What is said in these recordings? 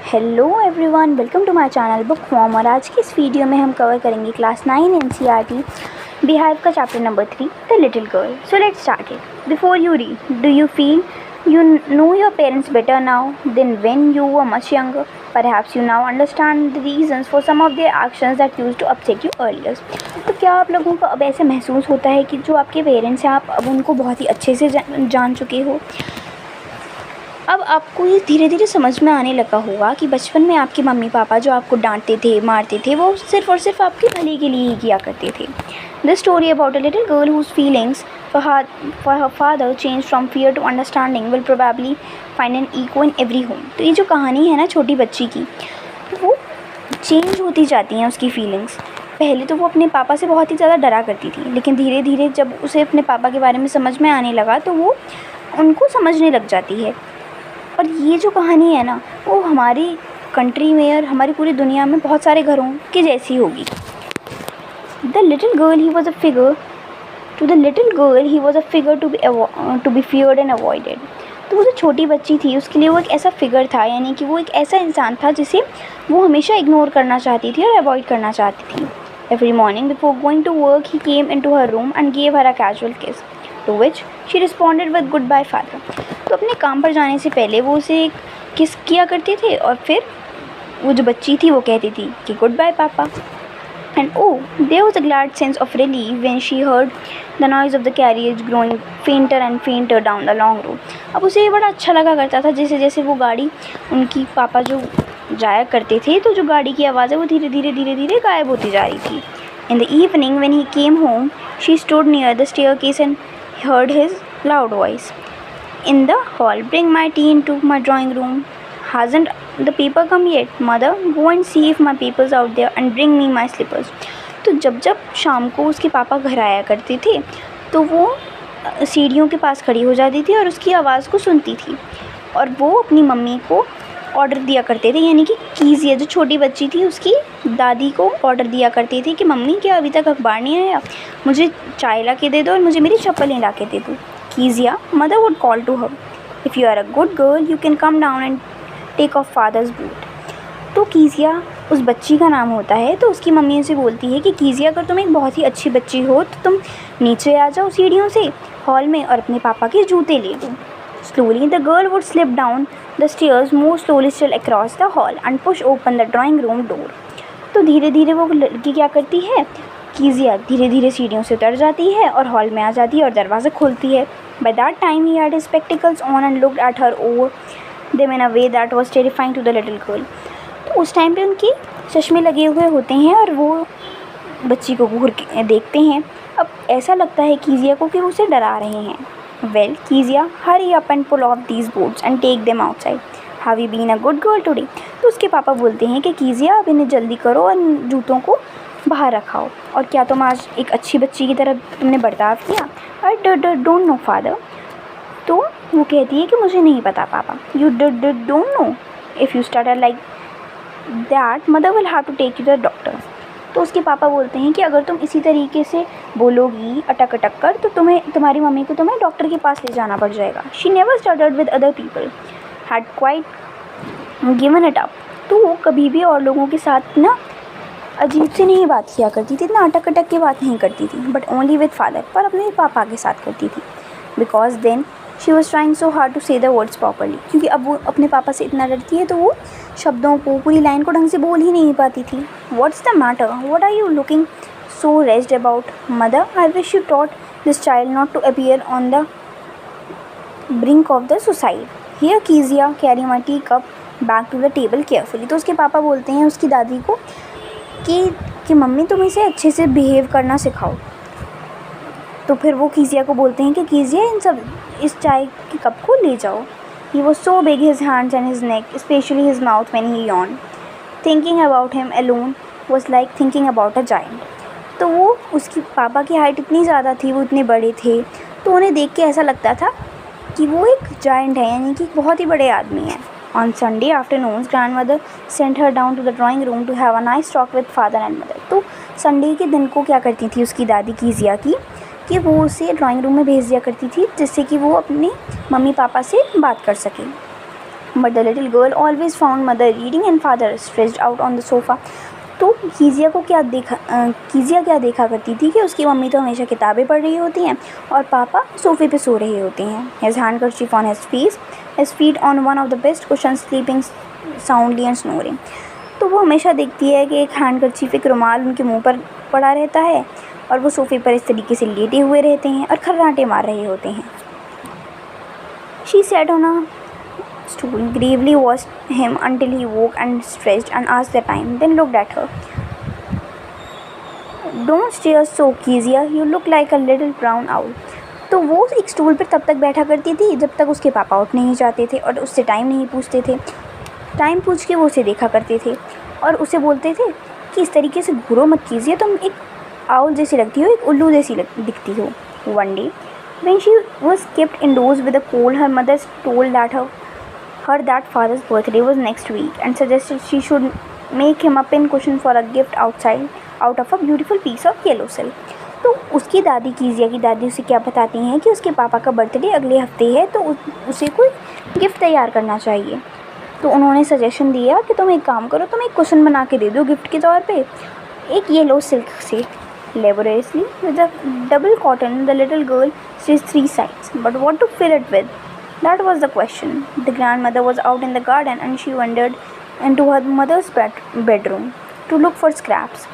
Hello everyone, welcome to my channel book form. और आज की इस वीडियो में हम कवर करेंगे क्लास 9 एनसीईआरटी बिहाइव का chapter number 3 the little girl. So let's start it. Before you read, do you feel you know your parents better now than when you were much younger? Perhaps you now understand the reasons for some of their actions that used to upset you earlier. तो क्या आप लोगों को अब ऐसे महसूस होता है कि जो आपके पेरेंट्स हैं आप अब उनको बहुत ही अच्छे से जान चुके हो? अब आपको ये धीरे धीरे समझ में आने लगा होगा कि बचपन में आपके मम्मी पापा जो आपको डांटते थे, मारते थे, वो सिर्फ और सिर्फ आपके भले के लिए ही किया करते थे। The story about a little girl whose feelings for her father changed from fear to understanding will probably find an echo in every home. तो ये जो कहानी है ना छोटी बच्ची की, वो चेंज होती जाती हैं उसकी फीलिंग्स। पहले तो वो अपने पापा से बहुत ही ज़्यादा डरा करती थी, लेकिन धीरे धीरे जब उसे अपने पापा के बारे में समझ में आने लगा तो वो उनको समझने लग जाती है। और ये जो कहानी है ना, वो हमारी कंट्री में और हमारी पूरी दुनिया में बहुत सारे घरों की जैसी होगी। The little girl he was a figure To the little girl, he was a figure to be feared and avoided. तो वो जो छोटी बच्ची थी उसके लिए वो एक ऐसा फिगर था, यानी कि वो एक ऐसा इंसान था जिसे वो हमेशा इग्नोर करना चाहती थी और अवॉइड करना चाहती थी। Every morning before going to work, he came into her room and gave her a casual kiss, to which she responded with goodbye father. तो अपने काम पर जाने से पहले वो उसे एक किस किया करते थे और फिर वो जो बच्ची थी वो कहती थी कि गुड बाय पापा। And oh, there was a glad sense of relief when she heard the noise of the carriage growing fainter and fainter down the long road. अब उसे ये बड़ा अच्छा लगा करता था जैसे जैसे वो गाड़ी, उनकी पापा जो जाया करते थे तो जो गाड़ी की आवाज़ है वो धीरे धीरे गायब होती जा रही थी। In the evening when he came home, she stood near the staircase and heard his loud voice in the hall, "Bring my tea into my drawing room. Hasn't the paper come yet? Mother, go and see if my paper's out there and bring me my slippers." तो जब जब शाम को उसके पापा घर आया करते थे तो वो सीढ़ियों के पास खड़ी हो जाती थी और उसकी आवाज़ को सुनती थी और वो अपनी मम्मी को ऑर्डर दिया करते थे, यानी कि कीजिया जो छोटी बच्ची थी उसकी दादी को ऑर्डर दिया करती थी कि मम्मी क्या अभी तक अखबार नहीं आया, मुझे चाय ला के दे दो और मुझे मेरी चप्पलें ला के दे दो। Kezia mother would call to her, "if you are a good girl you can come down and take off father's boots." तो कीजिया उस बच्ची का नाम होता है, तो उसकी मम्मी उसे बोलती है कि कीजिया अगर तुम एक बहुत ही अच्छी बच्ची हो तो तुम नीचे आ जाओ सीढ़ियों से हॉल में और अपने पापा के जूते ले लो। Slowly the girl would slip down the stairs more slowly still across the hall and push open the drawing room door. तो धीरे धीरे वो लड़की क्या करती है, कीजिया धीरे धीरे सीढ़ियों से उतर जाती है और हॉल में आ जाती है और दरवाज़ा खोलती है। By that time he had his spectacles on and looked at her over them in a way that was terrifying to the little girl. तो उस टाइम पे उनके चश्मे लगे हुए होते हैं और वो बच्ची को घूर के देखते हैं। अब ऐसा लगता है कीजिया को कि वो उसे डरा रहे हैं। Well Kezia, hurry up and pull off these boards and take them outside, have you been a good girl today? तो उसके पापा बोलते हैं कि कीजिया अब इन्हें जल्दी करो और जूतों को बाहर रखाओ, और क्या तुम आज एक अच्छी बच्ची की तरह तुमने बर्ताव किया? I don't know father. तो वो कहती है कि मुझे नहीं पता पापा। You don't know? If you start like that mother will have to take you the doctor. तो उसके पापा बोलते हैं कि अगर तुम इसी तरीके से बोलोगी अटक अटक कर तो तुम्हारी मम्मी को तुम्हें डॉक्टर के पास ले जाना पड़ जाएगा। She never started with other people, had quite given it up. तो वो कभी भी और लोगों के साथ ना अजीब से नहीं बात किया करती थी, इतना अटक अटक के बात नहीं करती थी, बट ओनली विद फादर, पर अपने पापा के साथ करती थी। Because then she was trying so hard to say the words properly, क्योंकि अब वो अपने पापा से इतना डरती है तो वो शब्दों को, पूरी लाइन को ढंग से बोल ही नहीं पाती थी। What's the matter? What are you looking so raised about? Mother, I wish you taught this child not to appear on the brink of the suicide. Here Kezia, carry my tea cup back to the table carefully. तो उसके पापा बोलते हैं उसकी दादी को कि mummy तुम इसे अच्छे से बिहेव करना सिखाओ। तो फिर वो कीजिया को बोलते हैं कि कीजिया इस चाय के कप को ले जाओ। He was so big, his hands and his neck, especially his mouth when he yawned. Thinking about him alone was like thinking about a giant. तो वो उसकी पापा की हाइट इतनी ज़्यादा थी, वो इतने बड़े थे, तो उन्हें देख के ऐसा लगता था कि वो एक जायंट है, यानी कि बहुत ही बड़े आदमी हैं। On Sunday afternoons, grandmother sent her down to the drawing room to have a nice talk with father and mother. तो संडे के दिन को क्या करती थी उसकी दादी कीजिया की कि वो उसे ड्राइंग रूम में भेज दिया करती थी जिससे कि वो अपने मम्मी पापा से बात कर सके। But the little girl always found mother reading and father stretched out on the sofa. तो कीजिया क्या देखा करती थी कि उसकी मम्मी तो हमेशा किताबें पढ़ रही होती हैं और पापा सोफे पे सो रहे होते हैं. His handkerchief on his face, his feet on one of the best cushions, sleeping soundly and snoring. तो वो हमेशा देखती है कि एक हैंडकरचीफ, एक रुमाल उनके मुंह पर पड़ा रहता है और वो सोफे पर इस तरीके से लेटे हुए रहते हैं और खर्राटे मार रहे होते हैं. She sat on a stool, gravely watched him until he woke and stretched and asked the time, then looked at her. Don't stare so, Kezia. You look like a little brown owl. तो वो एक stool पर तब तक बैठा करती थी जब तक उसके पापा उठ नहीं जाते थे और उससे टाइम नहीं पूछते थे. टाइम पूछ के वो उसे देखा करते थे और उसे बोलते थे कि इस तरीके से घूरो मत कीजिए, तुम एक आउल जैसी लगती हो, एक उल्लू जैसी दिखती हो. One day, when she was kept indoors with a cold, her mother told her that father's birthday was next week and suggested she should make him a pin cushion for a gift out of a beautiful piece of yellow silk. तो उसकी दादी, कीजिया की दादी उसे क्या बताती हैं कि उसके पापा का बर्थडे अगले हफ्ते है तो उसे कोई गिफ्ट तैयार करना चाहिए. तो उन्होंने सजेशन दिया कि तुम एक काम करो, तुम एक कुशन बना के दे दो गिफ्ट के तौर पे, एक येलो सिल्क से. Laboriously, with a double cotton, the little girl stitched 3 sides. But what to fill it with? That was the question. The grandmother was out in the garden and she wandered into her mother's bedroom to look for scraps.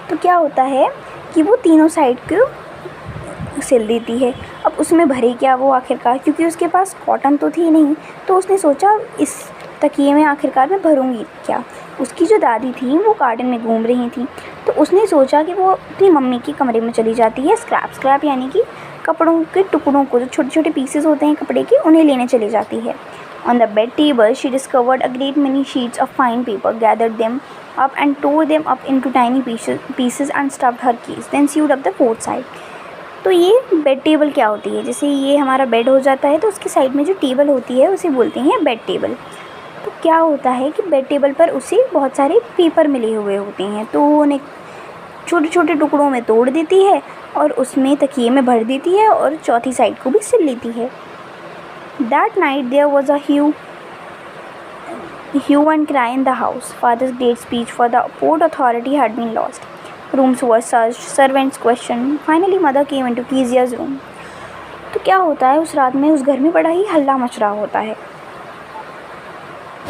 तो क्या होता है कि वो तीनों side को सिल देती है. अब उसमें भरे क्या वो आखिरकार, क्योंकि उसके पास कॉटन तो थी नहीं, तो उसने सोचा इस तकिए में आखिरकार मैं भरूंगी क्या. उसकी जो दादी थी वो गार्डन में घूम रही थी, तो उसने सोचा कि वो अपनी मम्मी के कमरे में चली जाती है. स्क्रैप यानी कि कपड़ों के टुकड़ों को, जो छोटे छोटे पीसेस होते हैं कपड़े के, उन्हें लेने चली जाती है. On the bed table she discovered a great many sheets of fine paper, gathered them up and tore them up into tiny pieces and stuffed her keys, then sewed up the fourth side. तो ये bed table क्या होती है, जैसे ये हमारा bed हो जाता है तो उसकी साइड में जो टेबल होती है उसे बोलते हैं बेड टेबल. तो क्या होता है कि बेड टेबल पर उसे बहुत सारे पेपर मिले हुए होते हैं, तो वो उन्हें छोटे छोटे टुकड़ों में तोड़ देती है और उसमें तकिए में भर देती है और चौथी साइड को भी सिल लेती है. That night there was a hue and cry in the house. Father's great speech for the Port Authority had been lost. Rooms were searched, servants questioned. Finally mother came into Kezia's room. तो क्या होता है, उस रात में उस घर में बड़ा ही हल्ला मच रहा होता है,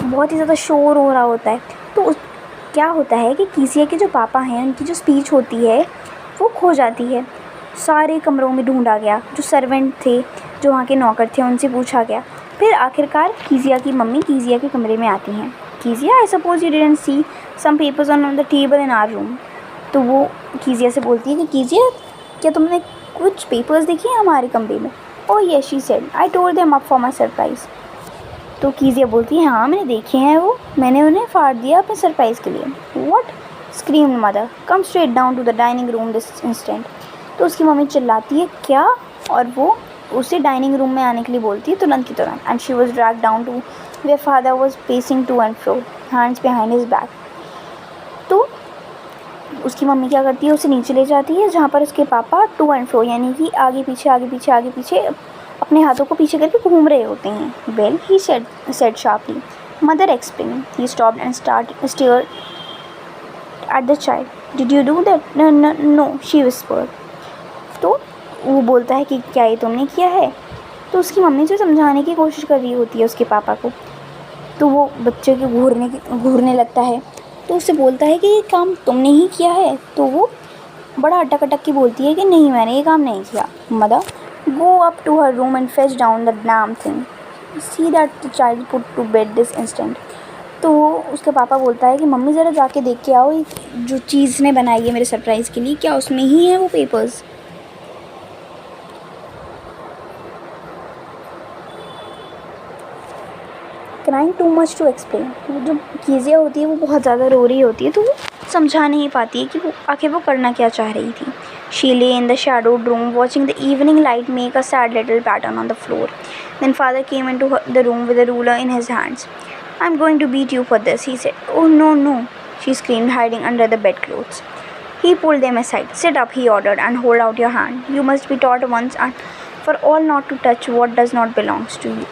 बहुत ही ज़्यादा शोर हो रहा होता है. तो क्या होता है कि कीजिया के जो पापा हैं उनकी जो स्पीच होती है वो खो जाती है. सारे कमरों में ढूंढा गया, जो सर्वेंट थे, जो वहाँ के नौकर थे, उनसे पूछा गया. फिर आखिरकार कीजिया की मम्मी कीजिया के कमरे में आती हैं. Kezia, I suppose you didn't see some papers on the table in our room. तो वो कीजिया से बोलती है कि कीजिया, क्या तुमने कुछ पेपर्स देखे हैं हमारे कमरे में. Oh yes, she said, I tore them up for my surprise. तो कीजिया बोलती है, हाँ मैंने देखे हैं वो, मैंने उन्हें फाड़ दिया अपने सरप्राइज़ के लिए. What, screamed mother, come straight down to the dining room this instant. तो उसकी मम्मी चिल्लाती है क्या, और वो उसे डाइनिंग रूम में आने के लिए बोलती है तुरंत की तुरंत. And she was drag down to where father was pacing to and fro, hands behind his back. तो उसकी मम्मी क्या करती है, उसे नीचे ले जाती है जहाँ पर उसके पापा टू एंड फ्रो यानी कि आगे पीछे अपने हाथों को पीछे करके घूम रहे होते हैं. Well, he said sharply, mother explain. He stopped and stared at the child. Did you do that? No, she whispered. तो वो बोलता है कि क्या ये तुमने किया है. तो उसकी मम्मी जो समझाने की कोशिश कर रही होती है उसके पापा को, तो वो बच्चे के घूरने लगता है. तो उससे बोलता है कि ये काम तुमने ही किया है. तो वो बड़ा अटक के बोलती है कि नहीं, मैंने ये काम नहीं किया. Mother, go up to her room and fetch down the damn thing, see that the child put to bed this instant. तो उसके पापा बोलता है कि मम्मी ज़रा जाके देख के आओ, जो चीज़ ने बनाई है मेरे सरप्राइज़ के लिए, क्या उसमें ही है वो papers. Crying too much to explain. जो कीजिया होती है वो बहुत ज़्यादा रो रही होती है, तो वो समझा नहीं पाती है कि वो आखिर वो करना क्या चाह रही थी. शी ले in the shadowed room watching the evening light make a sad little pattern on the floor. Then father came into the room with a ruler in his hands. I'm going to beat you for this, he said. Oh no, no, she screamed, hiding under the bedclothes. He pulled them aside. Sit up, he ordered, and hold out your hand. You must be taught once and for all not to touch what does not belong to you.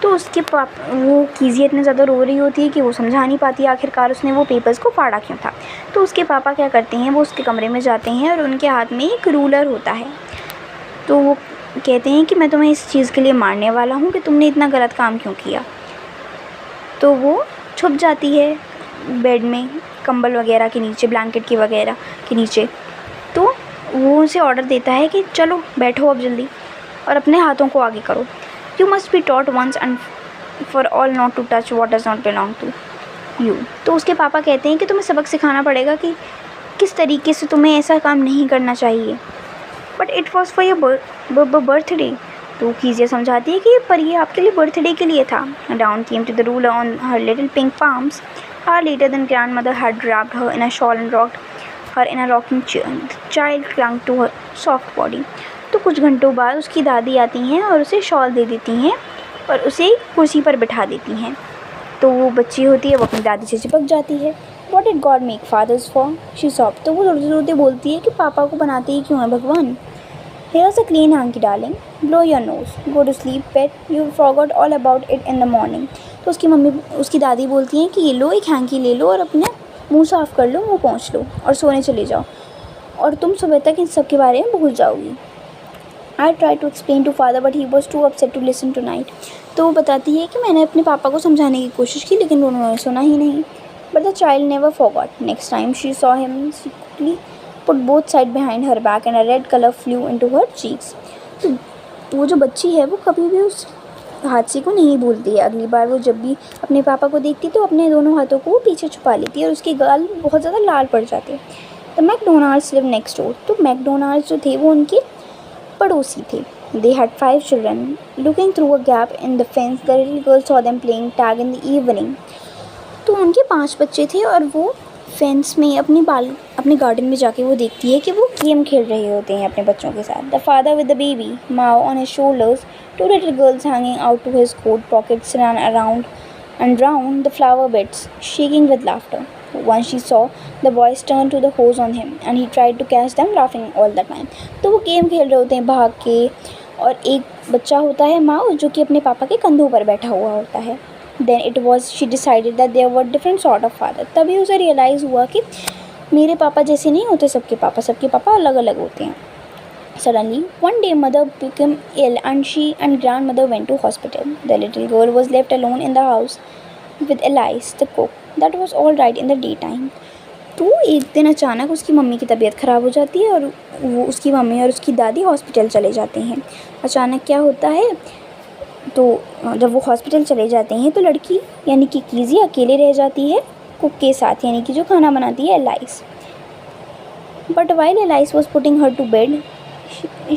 तो उसके वो कीजिए इतने ज़्यादा रो रही होती है कि वो समझा नहीं पाती आखिरकार उसने वो पेपर्स को फाड़ा क्यों था। तो उसके पापा क्या करते हैं, वो उसके कमरे में जाते हैं और उनके हाथ में एक रूलर होता है। तो वो कहते हैं कि मैं तुम्हें इस चीज़ के लिए मारने वाला हूँ कि तुमने इतना गलत काम क्यों किया। तो वो छुप जाती है बेड में, कंबल वगैरह के नीचे, ब्लैंकेट के वगैरह के नीचे। तो वो उसे ऑर्डर देता है कि चलो बैठो अब जल्दी और अपने हाथों को आगे करो। You must be taught once and for all not to touch what does not belong to you. तो उसके पापा कहते हैं कि तुम्हें सबक सिखाना पड़ेगा कि किस तरीके से तुम्हें ऐसा काम नहीं करना चाहिए। But it was for your birthday. तो कीजिए समझाती है कि पर ये आपके लिए बर्थडे के लिए था। Down came to the ruler on her little pink palms. Hour later than grandmother had wrapped her in a shawl and rocked her in a rocking chair. The child clung to her soft body. तो कुछ घंटों बाद उसकी दादी आती हैं और उसे शॉल दे देती हैं और उसे कुर्सी पर बिठा देती हैं। तो वो बच्ची होती है, वो अपनी दादी से चिपक जाती है। What did God make fathers for? She sobbed. तो वो रोते रोते बोलती है कि पापा को बनाते ही क्यों है भगवान। Here's a clean hanky darling. Blow your nose. Go to sleep pet. You forgot all about it in the morning. तो उसकी दादी बोलती हैं कि ये लो, एक हैंकी ले लो और अपने मुंह साफ़ कर लो, मुंह पोंछ लो और सोने चले जाओ और तुम सुबह तक इन सब के बारे में भूल जाओगी। I tried to explain to father but he was too upset to listen tonight. तो वो बताती है कि मैंने अपने पापा को समझाने की कोशिश की लेकिन उन्होंने सुना ही नहीं। But the child never forgot. Next time she saw him, she quickly put both sides behind her back and a red color flew into her cheeks. तो वो जो बच्ची है वो कभी भी उस हादसे को नहीं भूलती है। अगली बार वो जब भी अपने पापा को देखती तो अपने दोनों हाथों को पीछे छुपा लेती है और उसके गाल बहुत ज़्यादा लाल पड़ जाते हैं। The McDonald's live next door. तो मैकडोनाल्ड्स जो थे वो उनके पड़ोसी थे। They had 5 children. Looking through a gap in the fence, the little girl saw them playing tag in the evening. तो उनके 5 बच्चे थे और वो फेंस में अपने गार्डन में जाके वो देखती है कि वो गेम खेल रहे होते हैं अपने बच्चों के साथ। The father with the baby Mao on his shoulders, 2 little girls hanging out to his coat pockets ran around and round the flower beds, shaking with laughter. Once she saw the boys turn to the hose on him and he tried to catch them laughing all the time. तो वो game खेल रहे होते हैं भाग के और एक बच्चा होता है माओ जो कि अपने पापा के कंधों पर बैठा हुआ होता है। Then it was she decided that there were different sort of father. तभी उसे रियलाइज़ हुआ कि मेरे पापा जैसे नहीं होते सबके पापा अलग अलग होते हैं। Suddenly, one day mother became ill and she and grandmother went to hospital. The little girl was left alone in the house with Elise, the cook. That was all right in the daytime. तो एक दिन अचानक उसकी mummy की तबीयत ख़राब हो जाती है और वो उसकी मम्मी और उसकी दादी हॉस्पिटल चले जाते हैं। अचानक क्या होता है, तो जब वो हॉस्पिटल चले जाते हैं तो लड़की यानी कि कीज़ी अकेले रह जाती है कुक के साथ, यानी कि जो खाना बनाती है Alice. But while Alice was putting her to bed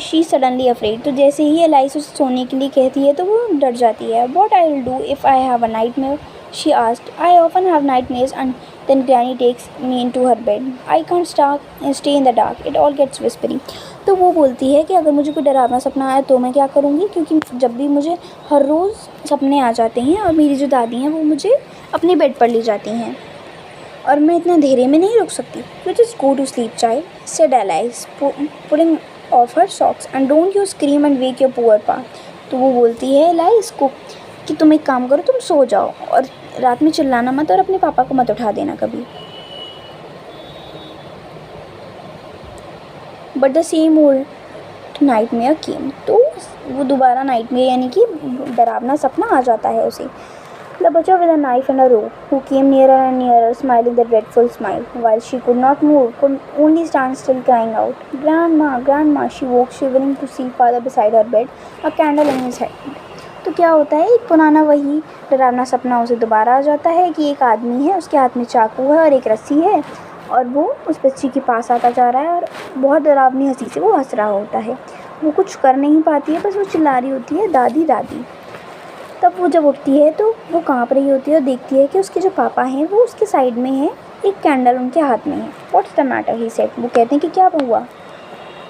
she suddenly afraid. तो जैसे ही एलाइस उसे सोने के लिए कहती है तो वो डर जाती है। What I will do if I have a nightmare, she asked. I often have nightmares and then granny takes me in to her bed. I can't stay in the dark, it all gets whispering. तो वो बोलती है कि अगर मुझे कोई डरावना सपना आया तो मैं क्या करूँगी, क्योंकि जब भी मुझे हर रोज़ सपने आ जाते हैं और मेरी जो दादी हैं वो मुझे अपने बेड पर ले जाती हैं और मैं इतना अंधेरे में नहीं रुक सकती। You just go to sleep child, said Alice putting off her socks, and don't you scream and wake your poor pa. तो वो बोलती है एलाइस को कि तुम एक काम करो, तुम सो जाओ और रात में चिल्लाना मत और अपने पापा को मत उठा देना कभी। But the same old nightmare came. तो वो दोबारा नाइटमेयर यानी कि डरावना सपना आ जाता है उसे। द बच्चा with a knife and a rope who came nearer and nearer smiling the dreadful smile while she could not move, could only stand still crying out, "Grandma, Grandma!" She woke shivering to see father beside her bed, a candle in his hand. तो क्या होता है, एक पुराना वही डरावना सपना उसे दोबारा आ जाता है कि एक आदमी है, उसके हाथ में चाकू है और एक रस्सी है और वो उस बच्ची के पास आता जा रहा है और बहुत डरावनी हंसी से वो हंस रहा होता है। वो कुछ कर नहीं पाती है, बस वो चिल्ला रही होती है दादी दादी। तब वो जब उठती है तो वो काँप रही होती है और देखती है कि उसके जो पापा हैं वो उसके साइड में हैं, एक कैंडल उनके हाथ में है। What's the matter, he said. वो कहते हैं कि क्या हुआ।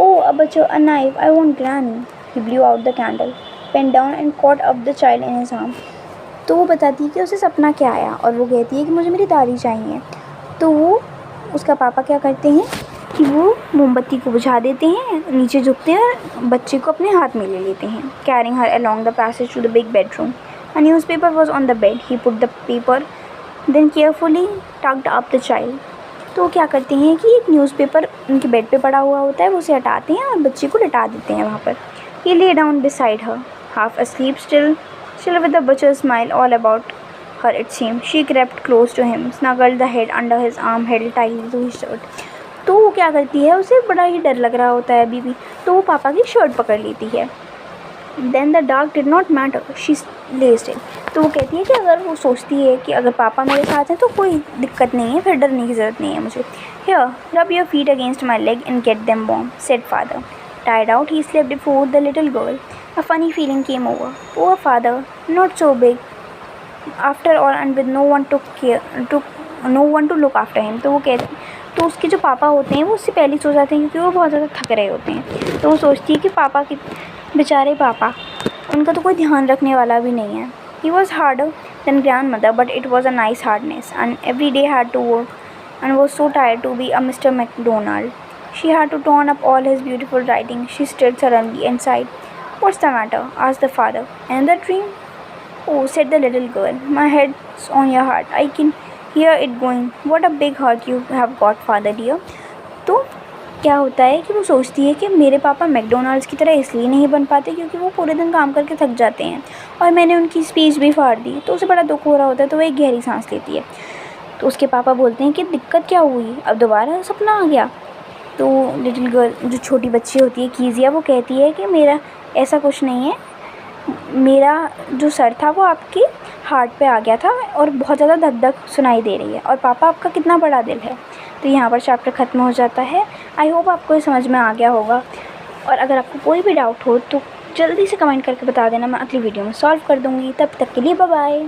Oh a butcher, a knife, I want granny. He blew out the candle, bent down and caught up the child in his arm. तो वो बताती है कि उसे सपना क्या आया और वो कहती है कि मुझे मेरी दादी चाहिए। तो वो उसका पापा क्या करते हैं कि वो मोमबत्ती को बुझा देते हैं, नीचे झुकते हैं और बच्चे को अपने हाथ में ले लेते हैं। Carrying her along the passage to the big bedroom. A newspaper was on the bed. He put the paper, then carefully tucked up the child. तो क्या करते हैं कि एक न्यूज़पेपर उनके बेड पे पड़ा हुआ होता है, वो उसे हटाते हैं और बच्चे को लिटा देते हैं वहाँ पर. He lay down beside her, half asleep still with a butcher smile all about her it seemed. She crept close to him, snuggled the head under his arm, held tightly to his shirt. तो वो क्या करती है, उसे बड़ा ही डर लग रहा होता है अभी भी, तो वो पापा की शर्ट पकड़ लेती है. Then the dark did not matter. She lay still. तो वो कहती है कि अगर वो सोचती है कि अगर पापा मेरे साथ हैं तो कोई दिक्कत नहीं है, फिर डरने की ज़रूरत नहीं है मुझे. Here, rub your feet against my leg and get them warm, said father. Tired out, he slept before the little girl. A funny feeling came over. Poor father, not so big after all, and with no one to look after him. तो वो कहती, तो उसके जो पापा होते हैं वो उससे पहले सो जाते हैं क्योंकि वो बहुत ज़्यादा थक रहे होते हैं. तो वो सोचती है कि पापा की, बेचारे पापा, उनका तो कोई ध्यान रखने वाला भी नहीं है. He was harder than grandmother, but it was a nice hardness, and every day had to work, and was so tired to be a Mr. McDonald. She had to turn up all his beautiful writing. She stirred suddenly and sighed. What's the matter? Asked the father. Another dream? Oh, said the little girl. My head's on your heart. I can hear it going. What a big heart you have got, father dear. तो क्या होता है कि वो सोचती है कि मेरे पापा मैकडोनल्ड्स की तरह इसलिए नहीं बन पाते क्योंकि वो पूरे दिन काम करके थक जाते हैं और मैंने उनकी स्पीच भी फाड़ दी. तो उसे बड़ा दुख हो रहा होता है, तो वो एक गहरी सांस लेती है. तो उसके पापा बोलते हैं कि दिक्कत क्या हुई, अब दोबारा सपना आ गया. तो लिटिल गर्ल, जो छोटी बच्ची होती है कीजिया, वो कहती है कि मेरा ऐसा कुछ नहीं है, मेरा जो सर था वो आपके हार्ट पे आ गया था और बहुत ज़्यादा धक धक सुनाई दे रही है, और पापा आपका कितना बड़ा दिल है. तो यहाँ पर चैप्टर ख़त्म हो जाता है. आई होप आपको ये समझ में आ गया होगा, और अगर आपको कोई भी डाउट हो तो जल्दी से कमेंट करके बता देना, मैं अगली वीडियो में सॉल्व कर दूँगी. तब तक के लिए बाय बाय.